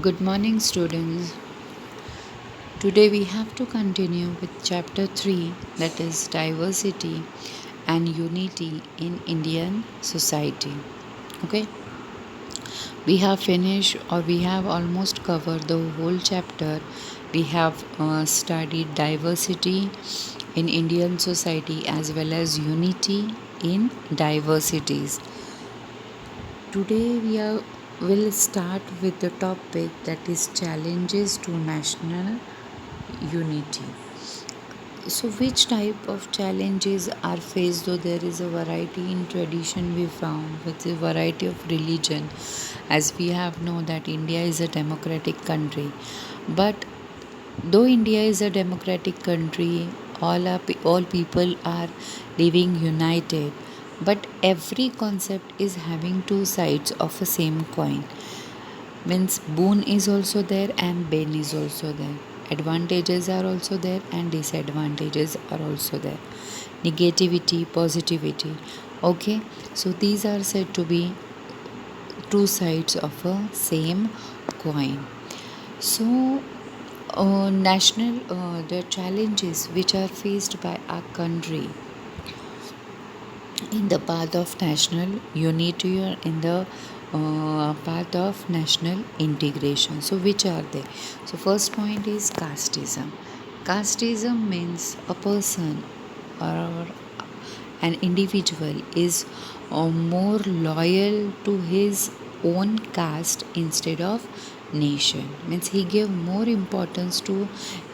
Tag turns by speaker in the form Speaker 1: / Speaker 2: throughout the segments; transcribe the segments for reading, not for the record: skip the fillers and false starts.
Speaker 1: Good morning, students. Today we have to continue with chapter 3, that is diversity and unity in Indian society. Okay, we have finished or we have almost covered the whole chapter. We have studied diversity in Indian society as well as unity in diversities. Today will start with the topic that is challenges to national unity. So, which type of challenges are faced? Though there is a variety in tradition we found with a variety of religion, as we have known that India is a democratic country, but though India is a democratic country, all people are living united, but every concept is having two sides of a same coin. Means boon is also there and bane is also there. Advantages are also there and disadvantages are also there. Negativity, positivity. Okay, so these are said to be two sides of a same coin. So national the challenges which are faced by our country in the path of national unity or in the path of national integration. So which are they? So first point is casteism. Casteism means a person or an individual is more loyal to his own caste instead of nation. Means he gave more importance to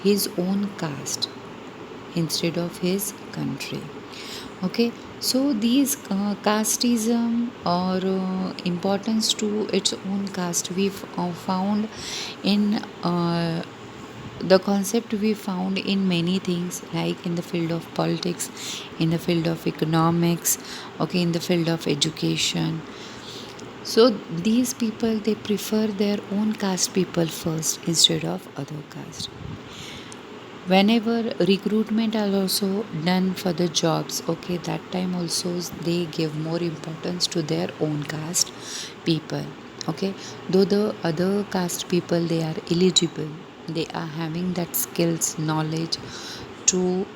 Speaker 1: his own caste instead of his country. Okay, so these casteism or importance to its own caste we found in the concept we found in many things, like in the field of politics, in the field of economics, okay, in the field of education. So these people, they prefer their own caste people first instead of other caste. Whenever recruitment are also done for the jobs, okay, that time also they give more importance to their own caste people. Okay, though the other caste people, they are eligible, they are having that skills, knowledge to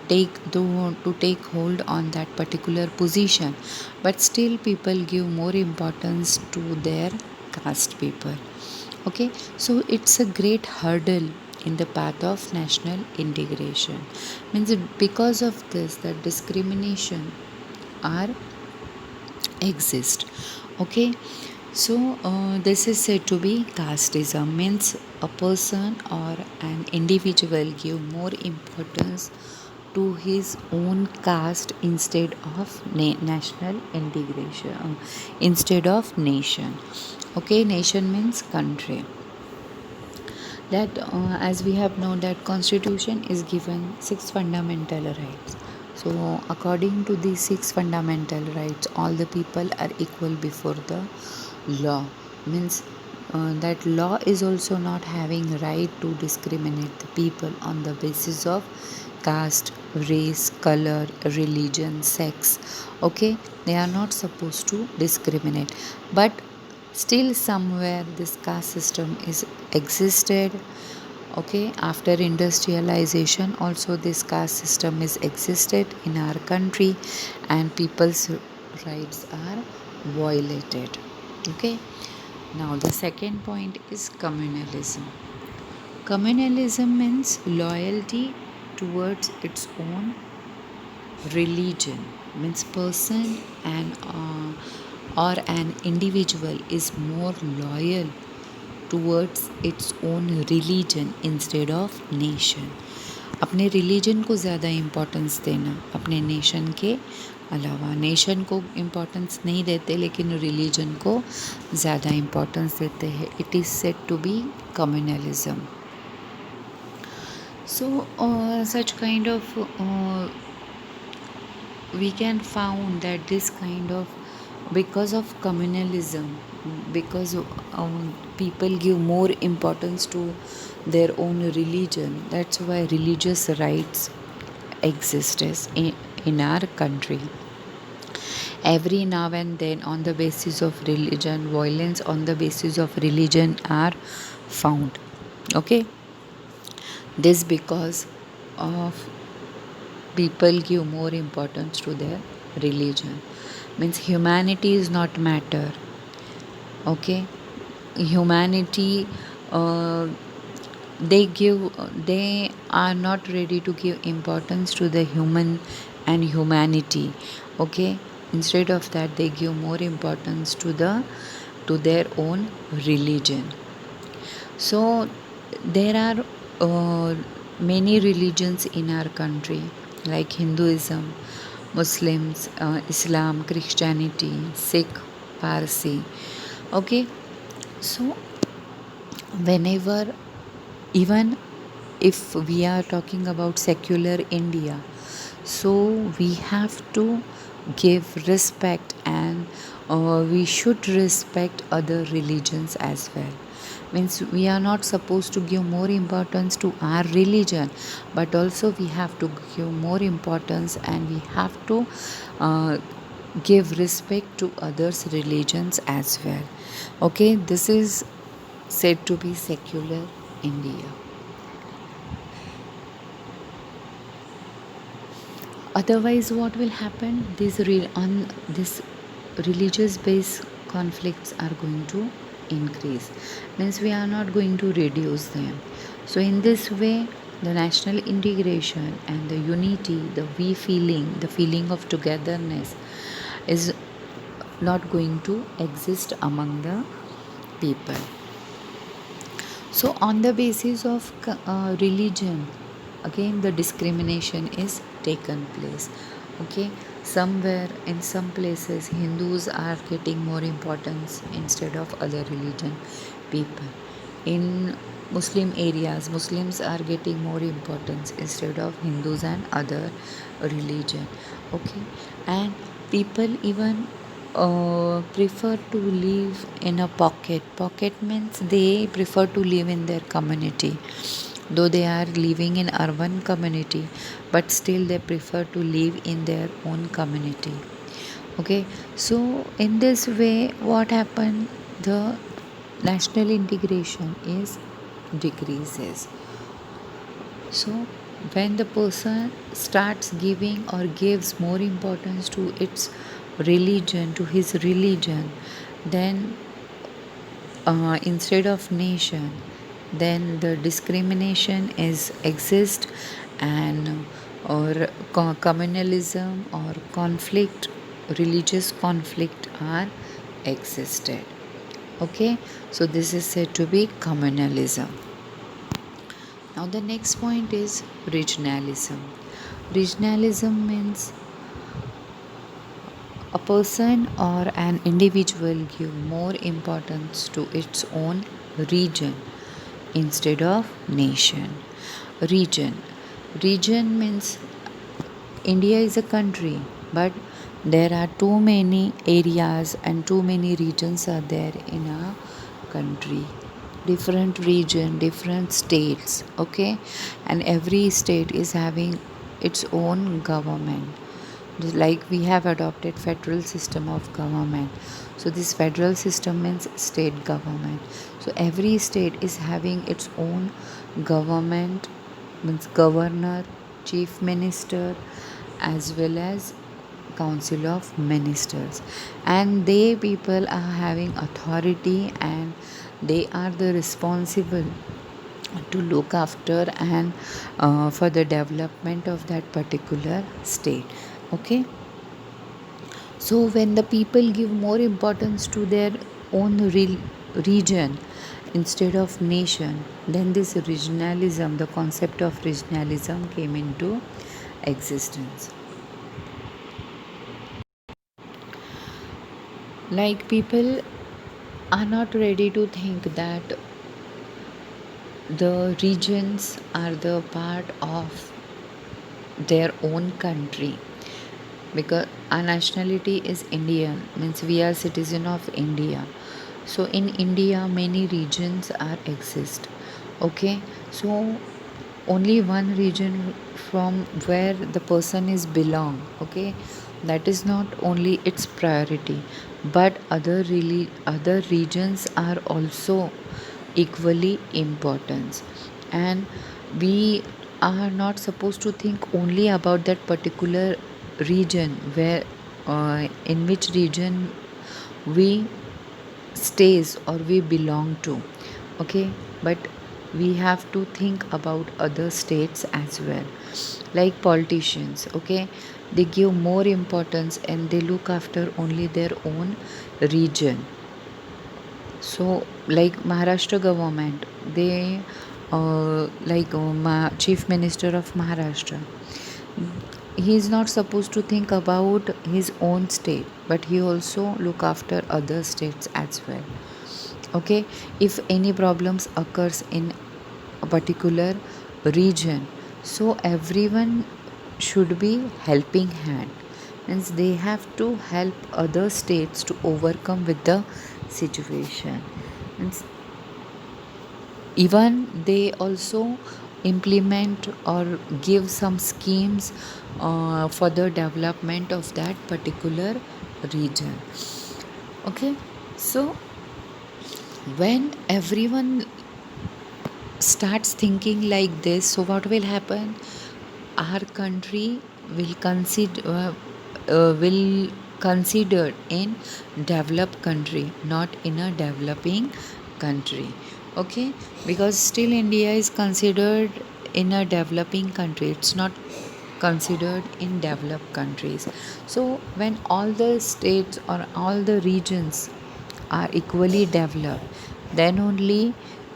Speaker 1: take hold on that particular position, but still people give more importance to their caste people. Okay, so it's a great hurdle in the path of national integration. Means because of this, the discrimination are exist. Okay, so this is said to be casteism. Means a person or an individual give more importance to his own caste instead of national integration, instead of nation. Okay, nation means country. That as we have known that constitution is given six fundamental rights. So according to these six fundamental rights, all the people are equal before the law. Means that law is also not having right to discriminate the people on the basis of caste, race, color, religion, sex. Okay, they are not supposed to discriminate, but still somewhere this caste system is existed. Okay, after industrialization also this caste system is existed in our country, and people's rights are violated. Okay, now the second point is communalism. Communalism means loyalty towards its own religion. Means person and or an individual is more loyal towards its own religion instead of nation. अपने religion को ज़्यादा importance देना अपने nation के अलावा. Nation को importance नहीं देते लेकिन रिलीजन को ज़्यादा इम्पोर्टेंस देते हैं. It is said to be communalism. So such kind of we can found that this kind of, because of communalism, because people give more importance to their own religion, that's why religious rights exist in our country. Every now and then, on the basis of religion, violence on the basis of religion are found. Okay, this because of people give more importance to their religion. Means humanity is not matter. Okay, humanity, uh, they are not ready to give importance to the human and humanity. Okay, instead of that they give more importance to their own religion. So there are many religions in our country, like Hinduism, Muslims, Islam, Christianity, Sikh, Parsi. Okay, so whenever, even if we are talking about secular India, so we have to give respect, and we should respect other religions as well. Means we are not supposed to give more importance to our religion, but also we have to give more importance, and we have to uh, give respect to others religions as well. Okay, this is said to be secular India. Otherwise, what will happen? This religious based conflicts are going to increase. Means we are not going to reduce them. So in this way, the national integration and the unity, the we feeling, the feeling of togetherness is not going to exist among the people. So, on the basis of religion, again the discrimination is taken place. Okay, somewhere in some places, Hindus are getting more importance instead of other religion people. In Muslim areas, Muslims are getting more importance instead of Hindus and other religion. Okay, and people even prefer to live in a pocket. Pocket means they prefer to live in their community. Though they are living in urban community, but still they prefer to live in their own community. Okay, so in this way, what happened? The national integration is decreases. So when the person starts giving or gives more importance to its religion, to his religion, then instead of nation, then the discrimination is exist, and or communalism or conflict, religious conflict are existed. Okay, so this is said to be communalism. Now, the next point is regionalism. Regionalism means a person or an individual give more importance to its own region instead of nation. Region. Region means India is a country, but there are too many areas and too many regions are there in a country. Different region, different states, okay, and every state is having its own government. Just like we have adopted federal system of government, so this federal system means state government. So every state is having its own government, means governor, chief minister, as well as council of ministers, and they people are having authority, and they are the responsible to look after and for the development of that particular state. Okay, so when the people give more importance to their own region instead of nation, then this regionalism, the concept of regionalism came into existence. Like people are not ready to think that the regions are the part of their own country, because our nationality is Indian, means we are citizen of India. So in India many regions are exist. Okay, so only one region from where the person is belong. Okay, That is not only its priority, but other regions are also equally important. And we are not supposed to think only about that particular region where in which region we stays or we belong to. Okay, but we have to think about other states as well. Like politicians, okay, they give more importance and they look after only their own region. So like Maharashtra government, they chief minister of Maharashtra, he is not supposed to think about his own state, but he also look after other states as well. Okay, if any problems occurs in a particular region, so everyone should be helping hand, means they have to help other states to overcome with the situation. Means even they also implement or give some schemes for the development of that particular region. Okay, so when everyone starts thinking like this, so what will happen, our country will considered in developed country, not in a developing country. Okay, because still India is considered in a developing country, it's not considered in developed countries. So when all the states or all the regions are equally developed, then only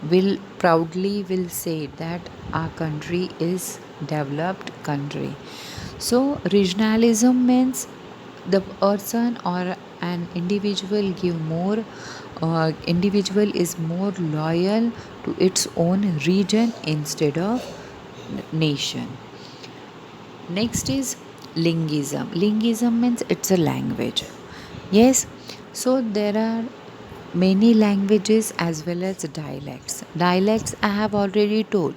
Speaker 1: will proudly will say that our country is developed country. So regionalism means the person or an individual give more individual is more loyal to its own region instead of nation. Next is lingism. Lingism means it's a language. Yes, so there are many languages as well as dialects. Dialects I have already told.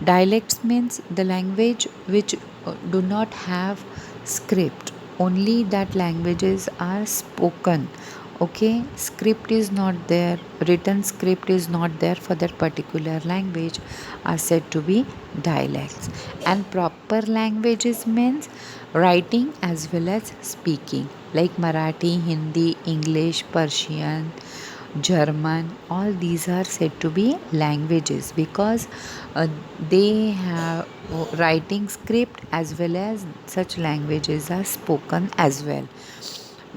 Speaker 1: Dialects means the language which do not have script. Only that languages are spoken. Okay, script is not there, written script is not there for that particular language, are said to be dialects. And proper languages means writing as well as speaking, like Marathi, Hindi, English, Persian, German, all these are said to be languages because they have writing script as well as such languages are spoken as well.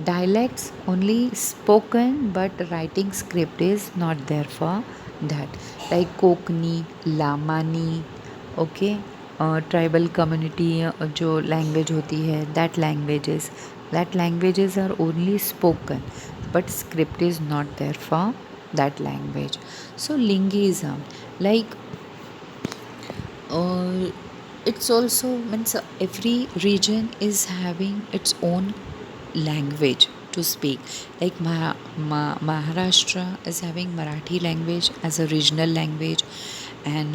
Speaker 1: Dialects only spoken, but writing script is not there for that. Like Kokni, Lamani, okay, tribal community जो language होती है, that languages are only spoken, but script is not there for that language. So linguism, like uh, it's also means every region is having its own language to speak. Like Maharashtra is having Marathi language as a regional language, and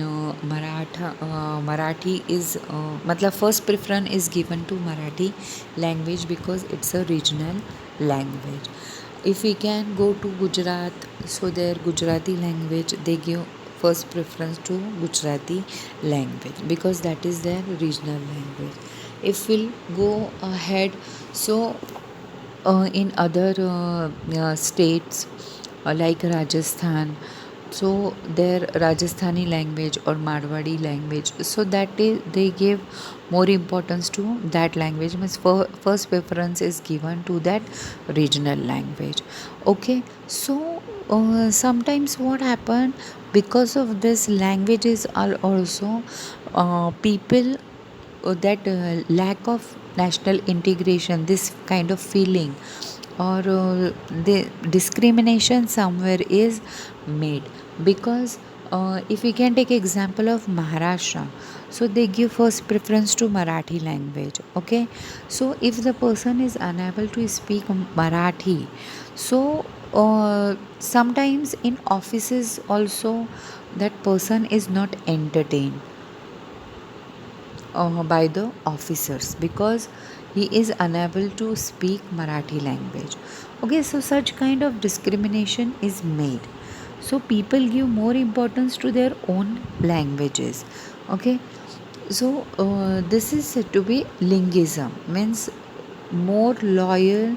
Speaker 1: Marathi is matlab first preference is given to Marathi language because it's a regional language. If we can go to Gujarat, so their Gujarati language they give first preference to Gujarati language because that is their regional language. If we'll go ahead, so in other states like Rajasthan, so their Rajasthani language or Marwadi language, so that they give more importance to that language, means first preference is given to that regional language. Okay, so sometimes what happen, because of this languages are also people that lack of national integration, this kind of feeling or the discrimination somewhere is made. Because if we can take example of Maharashtra, so they give first preference to Marathi language. Okay, so if the person is unable to speak Marathi, so sometimes in offices also that person is not entertained by the officers because he is unable to speak Marathi language. Okay, so such kind of discrimination is made. So people give more importance to their own languages. Okay, so this is said to be linguism, means more loyal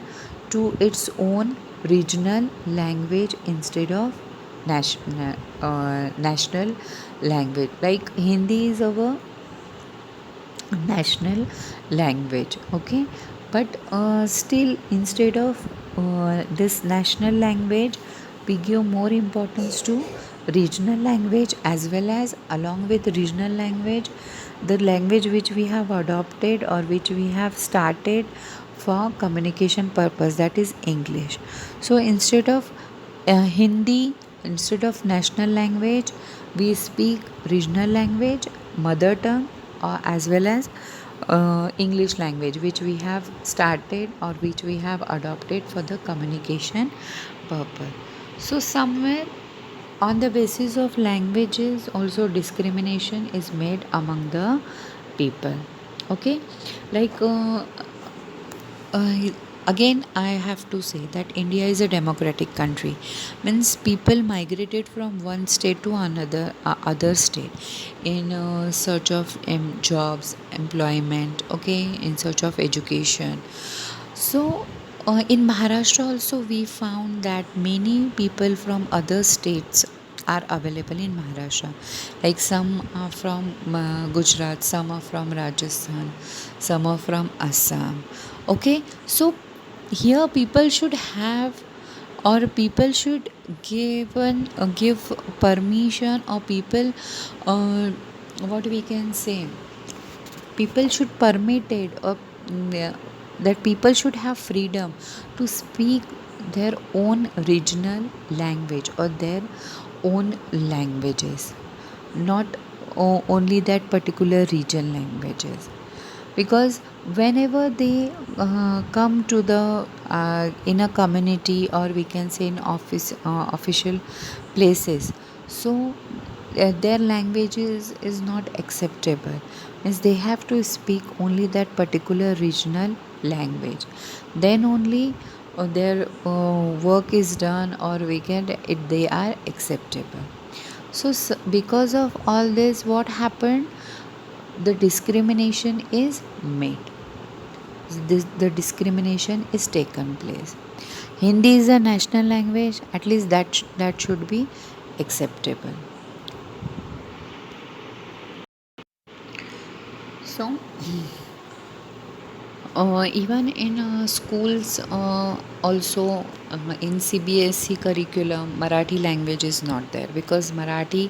Speaker 1: to its own regional language instead of national language. Like Hindi is our national language. Okay, but still, instead of this national language, we give more importance to regional language, as well as along with regional language, the language which we have adopted or which we have started for communication purpose, that is English. So instead of Hindi, instead of national language, we speak regional language, mother tongue, as well as English language, which we have started or which we have adopted for the communication purpose. So, somewhere on the basis of languages, also discrimination is made among the people. Okay, like uh, again I have to say that India is a democratic country, means people migrated from one state to another other state in search of jobs, employment, okay, in search of education. So in Maharashtra also we found that many people from other states are available in Maharashtra. Like some are from Gujarat, some are from Rajasthan, some are from Assam. Okay, so here people should have, or people should give permission, or people what we can say, people should permit it, or that people should have freedom to speak their own regional language or their own languages, not only that particular region languages. Because whenever they come to the in a community, or we can say in office official places, so their language is not acceptable, means they have to speak only that particular regional language, then only their work is done, or we can it they are acceptable. So, because of all this, what happened, the discrimination is made. The discrimination is taken place. Hindi is a national language, at least that should be acceptable. So even in schools, also in CBSE curriculum, Marathi language is not there, because Marathi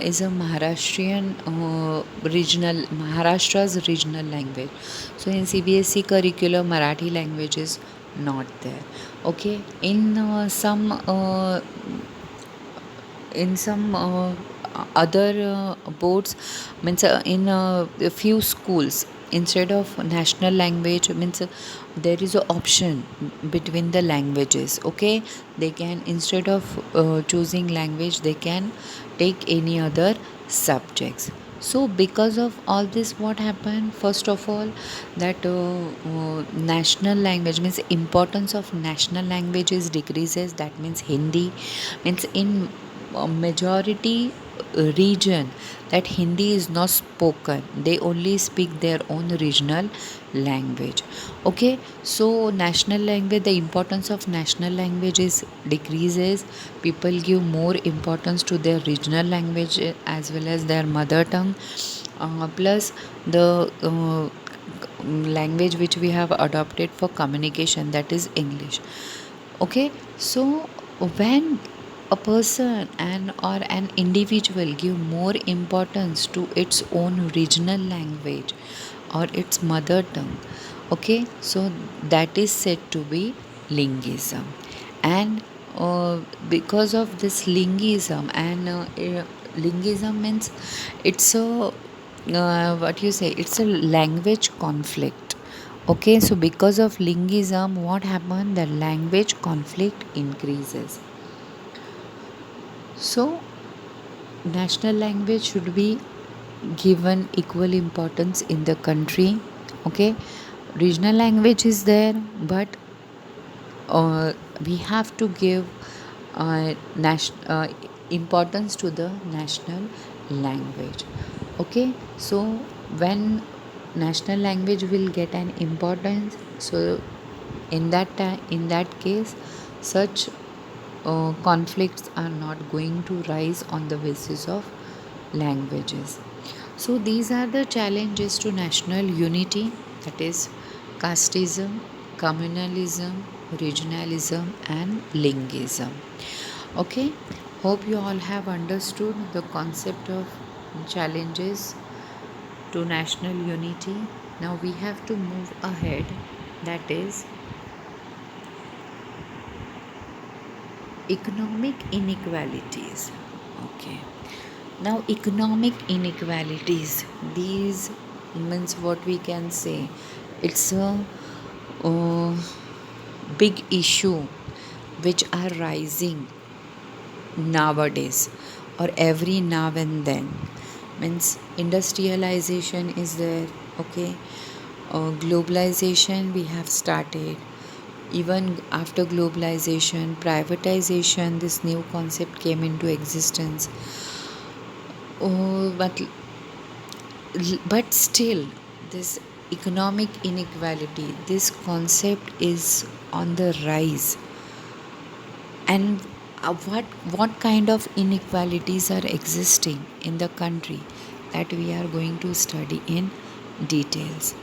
Speaker 1: is a Maharashtra's regional language. So in CBSE curriculum, Marathi language is not there. Okay, in some other boards, means in a few schools, instead of national language, means there is a option between the languages. Okay, they can, instead of choosing language, they can take any other subjects. So because of all this, what happened, first of all, that national language, means importance of national languages decreases. That means Hindi, means in majority region, that Hindi is not spoken, they only speak their own regional language. Okay, so national language, the importance of national languages decreases. People give more importance to their regional language as well as their mother tongue, plus the language which we have adopted for communication, that is English. Okay, so when a person and or an individual give more importance to its own regional language or its mother tongue, okay, so that is said to be linguism. And because of this linguism, and linguism means it's a what you say, it's a language conflict. Okay, so because of linguism, what happened, the language conflict increases. So national language should be given equal importance in the country. Okay, Regional language is there, but we have to give importance to the national language. Okay, so when national language will get an importance, so in that case, such conflicts are not going to rise on the basis of languages. So these are the challenges to national unity, that is casteism, communalism, regionalism, and linguism. Okay, hope you all have understood the concept of challenges to national unity. Now we have to move ahead, that is economic inequalities. Okay, now economic inequalities, these means what we can say, it's a uh, big issue which are rising nowadays or every now and then. Means industrialization is there. Okay, globalization we have started. Even after globalization, privatization, this new concept came into existence. Oh, but still, this economic inequality, this concept is on the rise. And what kind of inequalities are existing in the country, that we are going to study in details.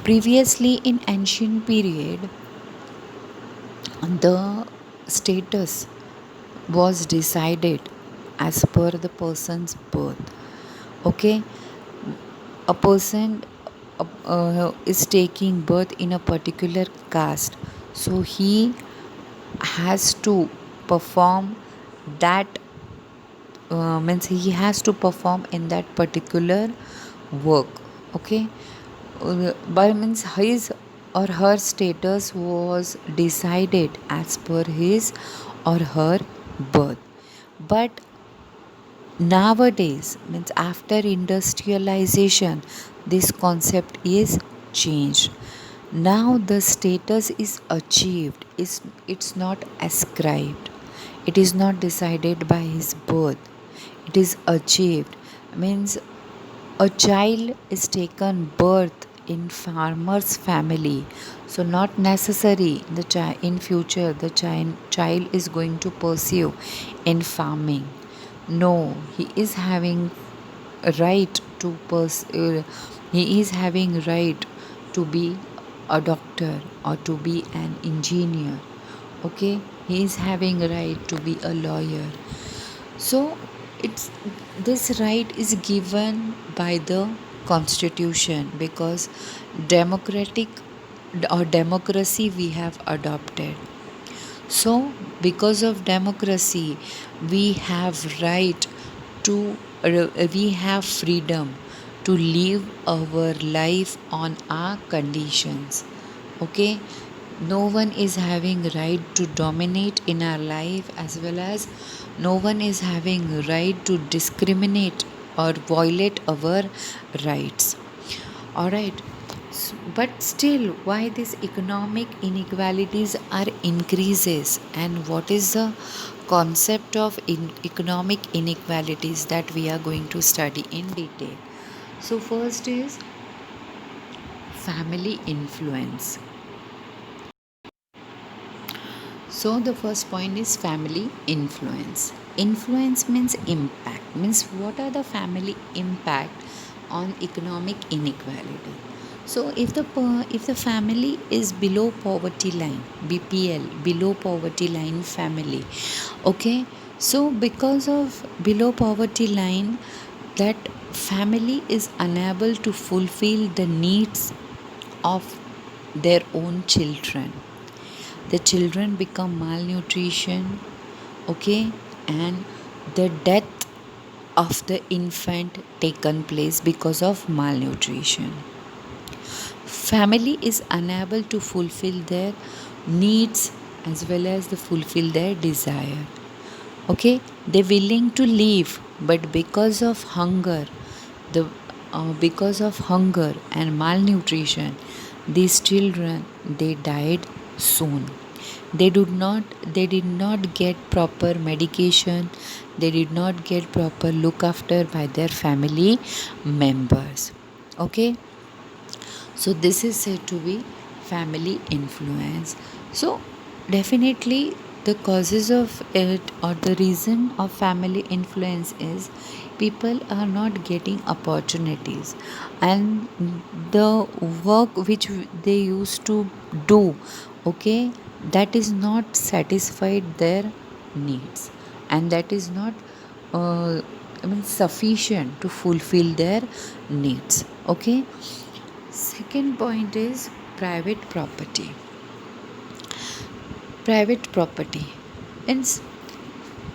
Speaker 1: Previously, in ancient period, the status was decided as per the person's birth. Okay, a person is taking birth in a particular caste, so he has to perform that, means he has to perform in that particular work. Okay, by means his or her status was decided as per his or her birth. But nowadays, means after industrialization, this concept is changed. Now the status is achieved, it's not ascribed, it is not decided by his birth, it is achieved. Means a child is taken birth in farmer's family, so not necessary the child in future the child is going to pursue in farming. No, he is having a right to he is having right to be a doctor or to be an engineer. Okay, he is having right to be a lawyer. So it's this right is given by the constitution, because democratic or democracy we have adopted. So because of democracy, we have right to we have freedom to live our life on our conditions. Okay, no one is having right to dominate in our life, as well as no one is having right to discriminate or violate our rights. All right. But still, why these economic inequalities are increases, and what is the concept of economic inequalities that we are going to study in detail. So first is family influence. So the first point is family influence. Influence means impact. Means what are the family impact on economic inequality? So if the family is below poverty line, BPL, below poverty line family, okay. So because of below poverty line, that family is unable to fulfill the needs of their own children, the children become malnutrition. Okay, and the death of the infant taken place because of malnutrition. Family is unable to fulfill their needs as well as to fulfill their desire. Okay, they're willing to live, but because of hunger, the because of hunger and malnutrition, these children, they died soon. They did not get proper medication. They did not get proper look after by their family members. Okay, so this is said to be family influence. So definitely the causes of it, or the reason of family influence, is people are not getting opportunities, and the work which they used to do, okay, that is not satisfied their needs, and that is not sufficient to fulfill their needs. Okay, second point is private property. Private property. In,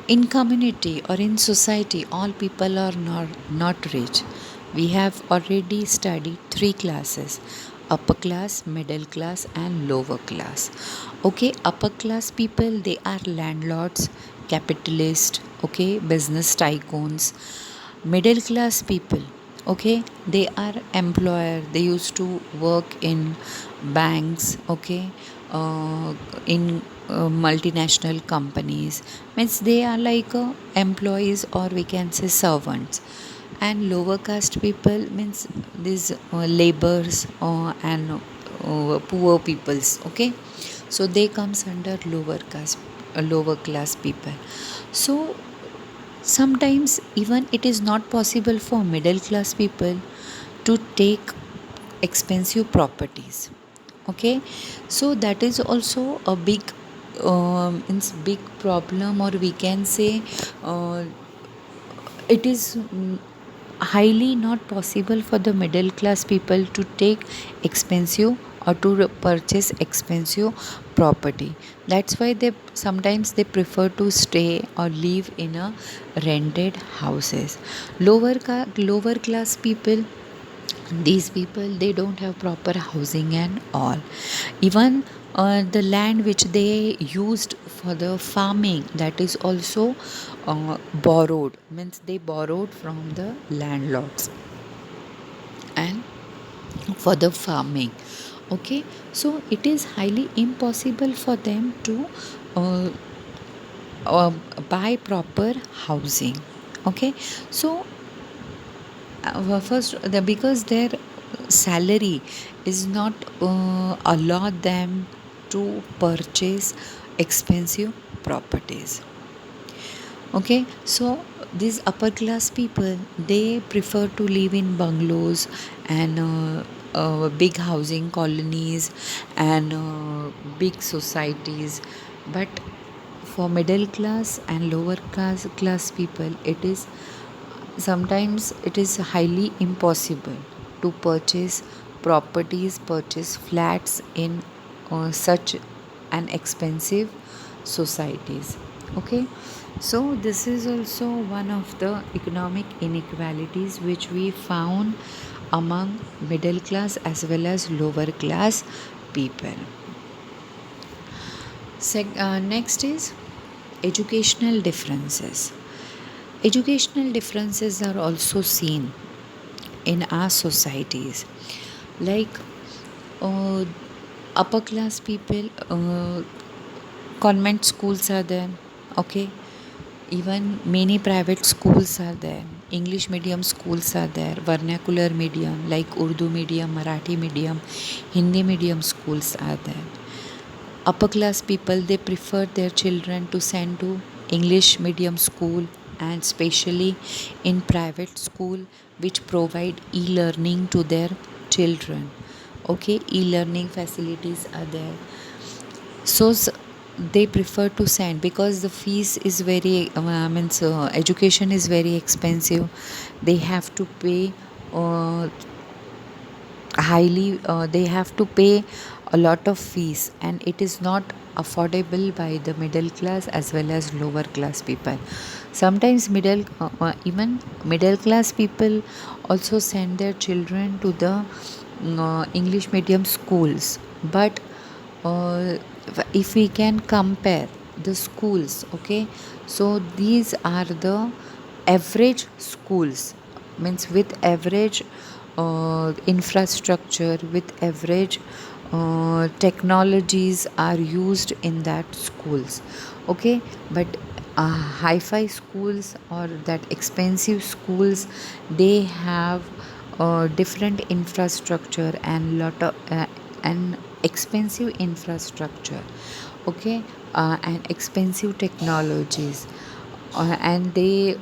Speaker 1: in community or in society, all people are not rich. We have already studied three classes: upper class, middle class, and lower class. Okay, upper class people, they are landlords, capitalists, okay, business tycoons. Middle class people, okay, they are employer, they used to work in banks, okay, in multinational companies, means they are like employees, or we can say servants. And lower caste people means these laborers and poor peoples, okay, so they comes under lower caste, lower class people. So sometimes even it is not possible for middle class people to take expensive properties. Okay, so that is also a big big problem, or we can say uh, it is highly not possible for the middle class people to take expensive or to purchase expensive property. That's why they sometimes they prefer to stay or live in a rented houses. Lower class people, these people, they don't have proper housing and all. Even the land which they used for the farming, that is also borrowed, means they borrowed from the landlords and for the farming. Okay, so it is highly impossible for them to uh, uh, buy proper housing. Okay, so first because their salary is not allow them to purchase expensive properties. Okay, so these upper class people, they prefer to live in bungalows and big housing colonies and big societies. But for middle class and lower class people, it is sometimes it is highly impossible to purchase properties, purchase flats in such an expensive societies. Okay, so this is also one of the economic inequalities which we found among middle class as well as lower class people. Next is educational differences. Educational differences are also seen in our societies. Like uh, upper class people, convent schools are there, okay, even many private schools are there, English medium schools are there, vernacular medium like Urdu medium, Marathi medium, Hindi medium schools are there. Upper class people, they prefer their children to send to English medium school, and especially in private school which provide e-learning to their children. Okay, e-learning facilities are there. So they prefer to send because the fees is very means education is very expensive. They have to pay uh, highly, they have to pay a lot of fees, and it is not affordable by the middle class as well as lower class people. Sometimes even middle class people also send their children to the English medium schools. But uh, if we can compare the schools, okay, so these are the average schools, means with average infrastructure with average technologies are used in that schools. Okay, but hi-fi schools or that expensive schools, they have different infrastructure and lot of and expensive infrastructure. Okay, and expensive technologies, and they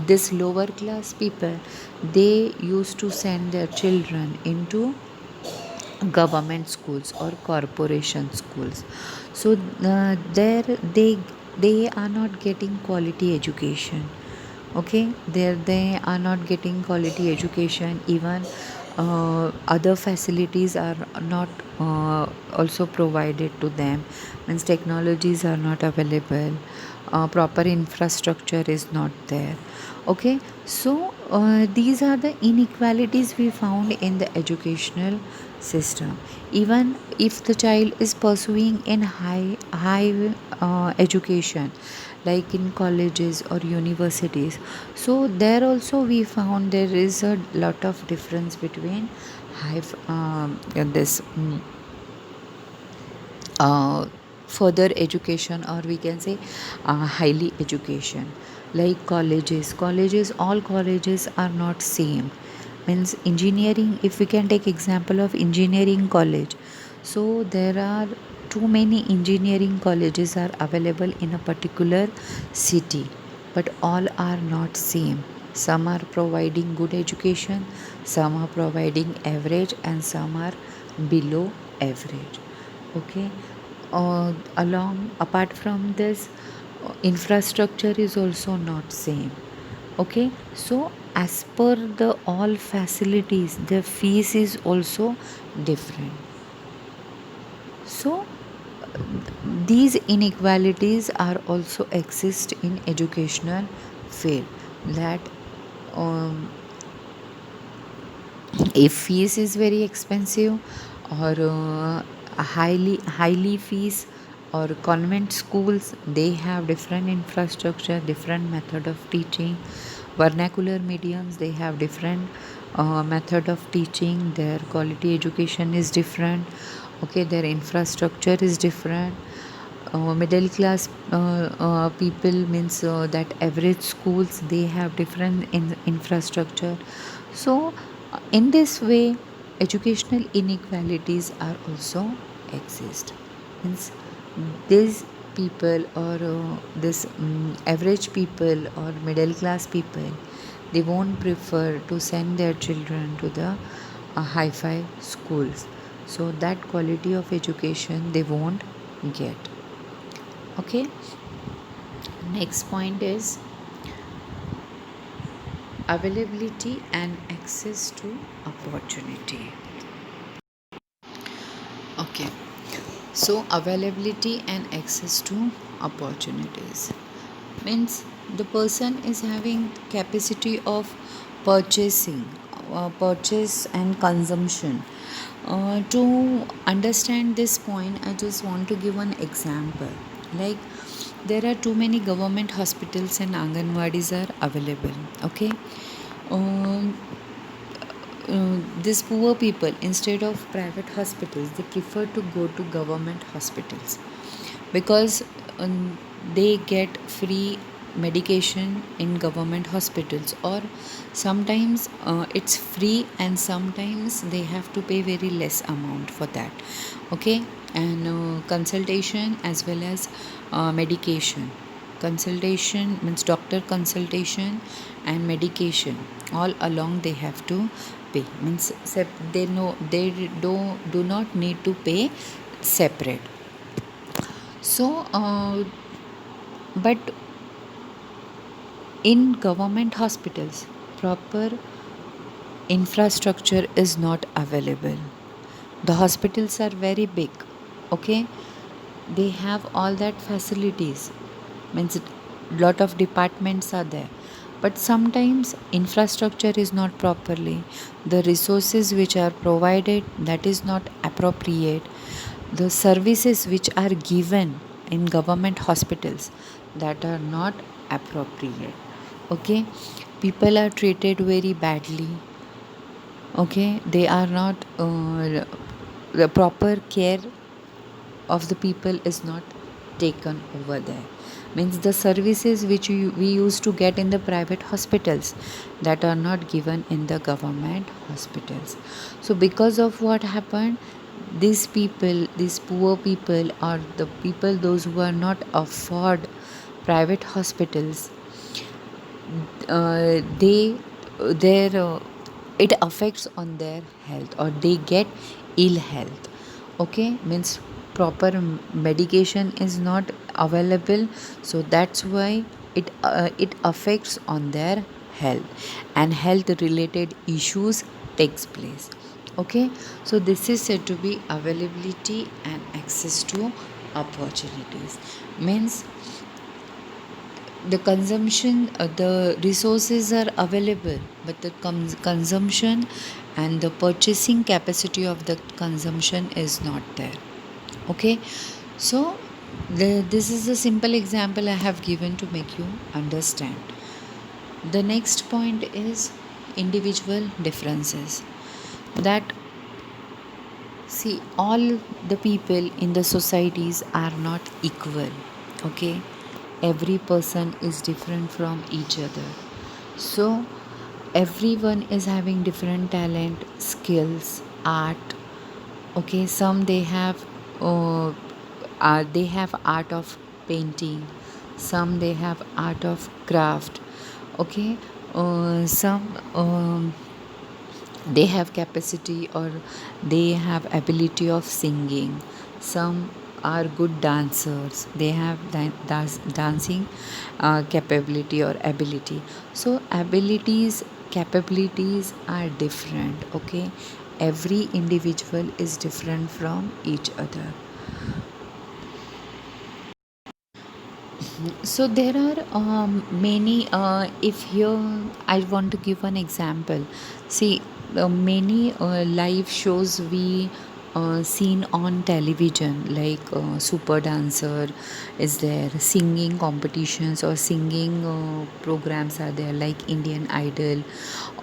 Speaker 1: this lower class people, they used to send their children into government schools or corporation schools. So there they are not getting quality education. Okay, there they are not getting quality education. Even other facilities are not also provided to them, means technologies are not available, proper infrastructure is not there. Okay, so these are the inequalities we found in the educational system. Even if the child is pursuing in high education, like in colleges or universities, so there also we found there is a lot of difference between high this uh, further education, or we can say highly education, like colleges, all colleges are not same. Means engineering, if we can take example of engineering college, so there are too many engineering colleges are available in a particular city, but all are not same. Some are providing good education, some are providing average, and some are below average. Okay, along apart from this, infrastructure is also not same. Okay, so as per the all facilities, the fees is also different. So these inequalities are also exist in educational field, that um, if fees is very expensive, or highly fees, or convent schools, they have different infrastructure, different method of teaching. Vernacular mediums, they have different method of teaching, their quality education is different. Okay, their infrastructure is different. Middle class people, means that average schools, they have different infrastructure. So in this way, educational inequalities are also exist. Means these people, or this average people or middle class people, they won't prefer to send their children to the hi-fi schools, so that quality of education they won't get. Okay, next point is availability and access to opportunity. Okay, so availability and access to opportunities means the person is having capacity of purchasing, purchase and consumption. To understand this point, I just want to give an example. Like, there are too many government hospitals and anganwadis are available. Okay, um, these poor people, instead of private hospitals, they prefer to go to government hospitals, because they get free medication in government hospitals, or sometimes it's free, and sometimes they have to pay very less amount for that. Okay, and consultation as well as medication. Consultation means doctor consultation, and medication all along they have to pay. Means they know they do not need to pay separate. So but in government hospitals, proper infrastructure is not available. The hospitals are very big. Okay, they have all that facilities, means lot of departments are there, but sometimes infrastructure is not properly, the resources which are provided, that is not appropriate, the services which are given in government hospitals, that are not appropriate. Okay, people are treated very badly. Okay, they are not the proper care of the people is not taken over there. Means the services which we used to get in the private hospitals, that are not given in the government hospitals. So because of what happened, these people, these poor people, or the people those who are not afford private hospitals, they their it affects on their health, or they get ill health. Okay, means proper medication is not available, so that's why it affects on their health, and health related issues takes place. Okay, so this is said to be availability and access to opportunities. Means the consumption, the resources are available, but the consumption and the purchasing capacity of the consumption is not there. Okay, so this is a simple example I have given to make you understand. The next point is individual differences. That, see, all the people in the societies are not equal. Okay, every person is different from each other. So everyone is having different talent, skills, art. Okay, some they have art of painting, some they have art of craft. Okay, some they have capacity, or they have ability of singing. Some are good dancers, they have dancing capability or ability. So abilities, capabilities are different. Okay, every individual is different from each other. So there are many. If here I want to give an example. See, many live shows we seen on television, like Super Dancer is there, singing competitions or singing programs are there, like Indian Idol,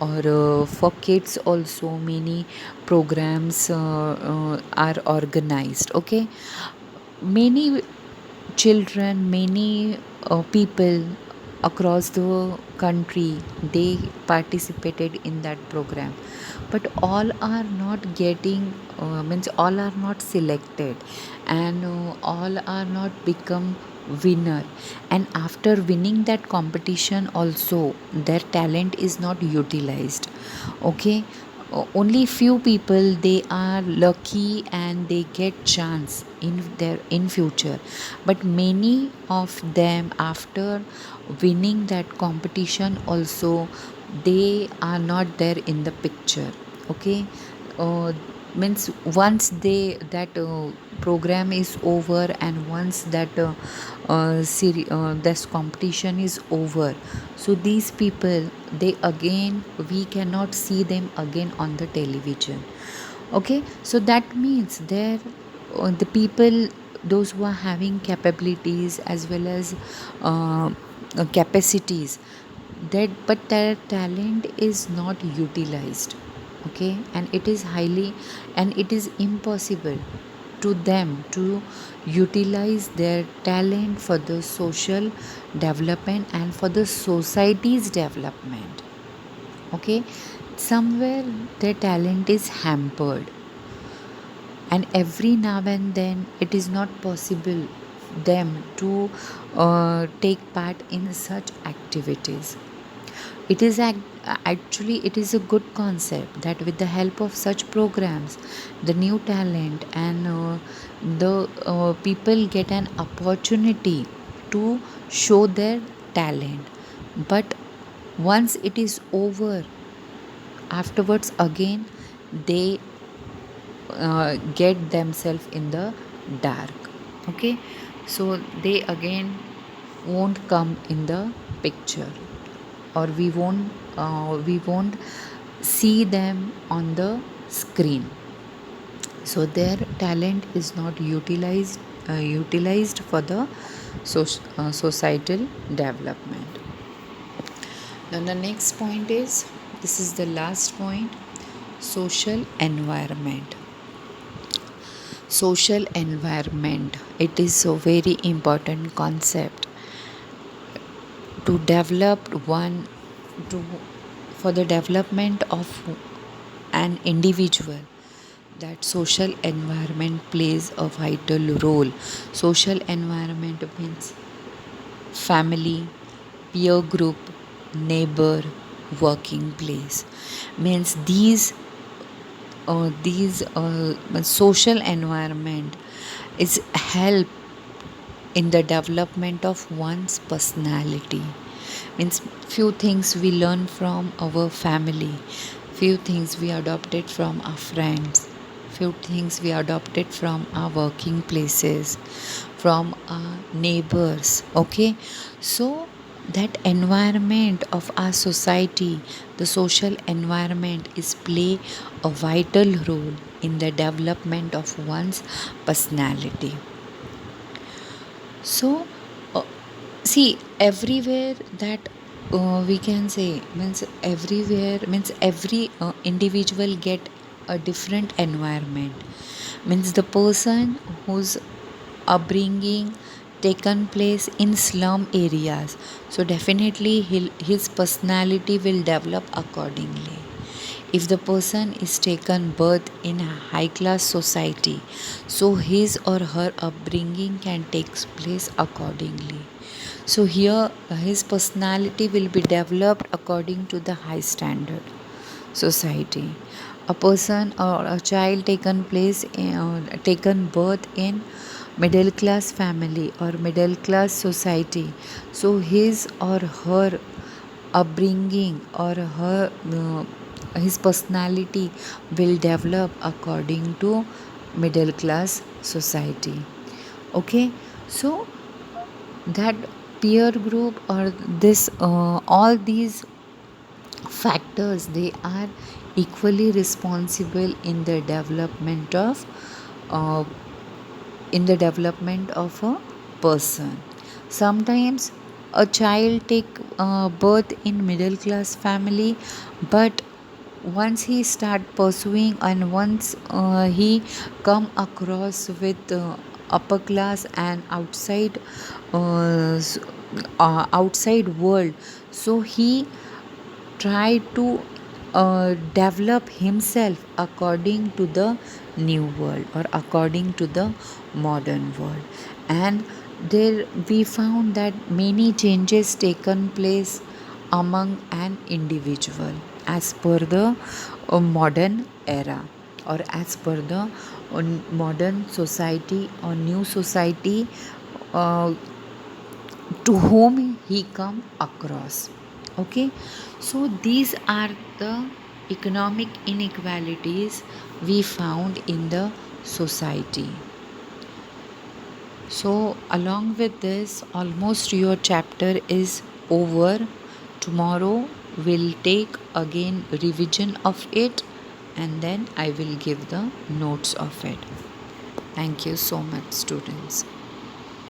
Speaker 1: or for kids also many programs are organized. Okay, many children, many people across the country, they participated in that program, but all are not getting, means all are not selected, and all are not become winner. And after winning that competition also, their talent is not utilized. Okay, only few people they are lucky and they get chance in their in future, but many of them after winning that competition also, they are not there in the picture. Okay, uh, means once they that program is over, and once that this competition is over, so these people, they again, we cannot see them again on the television. Okay, so that means there the people, those who are having capabilities as well as capacities, that but their talent is not utilized. Okay, and it is highly, and it is impossible to them to utilize their talent for the social development and for the society's development. Okay, somewhere their talent is hampered, and every now and then it is not possible them to take part in such activities. It is actually, it is a good concept that with the help of such programs, the new talent and the people get an opportunity to show their talent. But once it is over, afterwards again they get themselves in the dark. Okay, so they again won't come in the picture, or we won't see them on the screen. So their talent is not utilized for the societal development. Now the next point is, this is the last point. Social environment. Social environment, it is a very important concept to develop one to for the development of an individual. That social environment plays a vital role. Social environment means family, peer group, neighbor, working place. Means these social environment is help in the development of one's personality. Means few things we learn from our family, few things we adopted from our friends, few things we adopted from our working places, from our neighbors. Okay, so that environment of our society, the social environment is play a vital role in the development of one's personality. So see, everywhere that we can say, means everywhere means every individual get a different environment. Means the person whose upbringing taken place in slum areas, so definitely his personality will develop accordingly. If the person is taken birth in a high class society, so his or her upbringing can take place accordingly. So here his personality will be developed according to the high standard society. A person or a child taken birth in middle class family or middle class society, so his or her upbringing or his personality will develop according to middle class society. Okay, so that peer group or this all these factors, they are equally responsible uh, in the development of a person. Sometimes a child take birth in middle class family, but once he start pursuing and once he come across with upper class and outside world, so he try to develop himself according to the new world or according to the modern world. And there we found that many changes taken place among an individual as per the modern era or as per the modern society or new society uh, to whom he come across. Okay, so these are the economic inequalities we found in the society. So along with this, almost your chapter is over. Tomorrow we'll take again revision of it, and then I will give the notes of it. Thank you so much, students.